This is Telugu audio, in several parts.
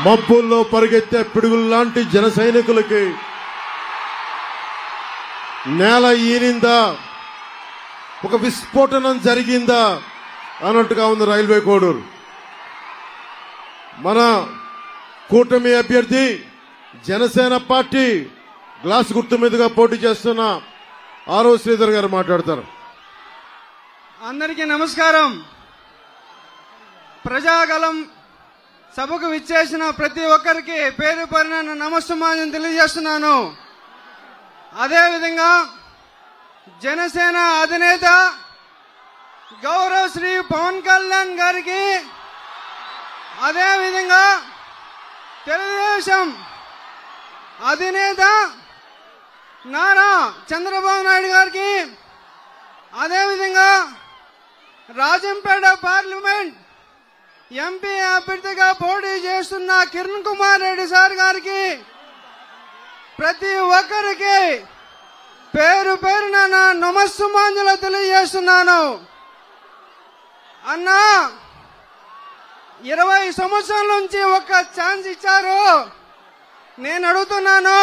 మబ్బుల్లో పరిగెత్తే పిడుగుల్లాంటి జన సైనికులకి నేల ఈనిందా, ఒక విస్ఫోటనం జరిగిందా అన్నట్టుగా ఉంది రైల్వే కోడూరు. మన కూటమి అభ్యర్థి జనసేన పార్టీ గ్లాస్ గుర్తు మీదుగా పోటీ చేస్తున్న ఆరో శ్రీధర్ గారు మాట్లాడతారు. అందరికీ నమస్కారం. ప్రజాగలం సభకు విచ్చేసిన ప్రతి ఒక్కరికి పేరు పేరున నమస్సుమాన్యం తెలియజేస్తున్నాను. అదేవిధంగా జనసేన అధినేత గౌరవ శ్రీ పవన్ కళ్యాణ్ గారికి, అదేవిధంగా తెలుగుదేశం అధినేత నారా చంద్రబాబు నాయుడు గారికి, అదేవిధంగా రాజంపేట పార్లమెంట్ ఎంపీ అభ్యర్థిగా పోటీ చేస్తున్న కిరణ్ కుమార్ రెడ్డి సార్ గారికి, ప్రతి ఒక్కరికి పేరు పేరున నా నమస్సుమాంజలు తెలియజేస్తున్నాను. అన్నా 20 సంవత్సరాల నుంచి ఒక్క ఛాన్స్ ఇచ్చారు. నేను అడుగుతున్నాను,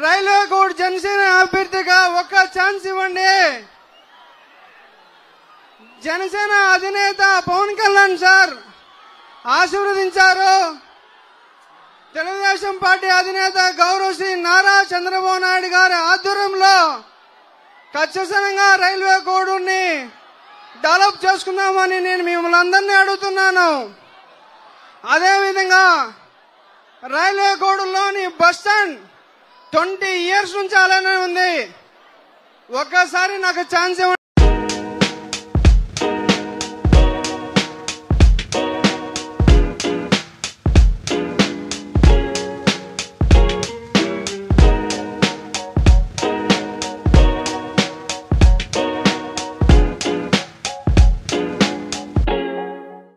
రైల్వే కోడ్ జనసేన అభ్యర్థిగా ఒక్క ఛాన్స్ ఇవ్వండి. జనసేన అధినేత పవన్ కళ్యాణ్ సార్ ఆశీర్వదించారు. తెలుగుదేశం పార్టీ అధినేత గౌరవ శ్రీ నారా చంద్రబాబు నాయుడు గారి ఆధ్వర్యంలో ఖచ్చితంగా రైల్వే కోడ్ని డెవలప్ చేసుకుందామని నేను మిమ్మల్ని అందరినీ అడుగుతున్నాను. అదేవిధంగా రైల్వే కోడ్లోని బస్ స్టాండ్ 20 years నుంచి అలానే ఉంది. ఒక్కసారి నాకు ఛాన్స్ ఇవ్వండి.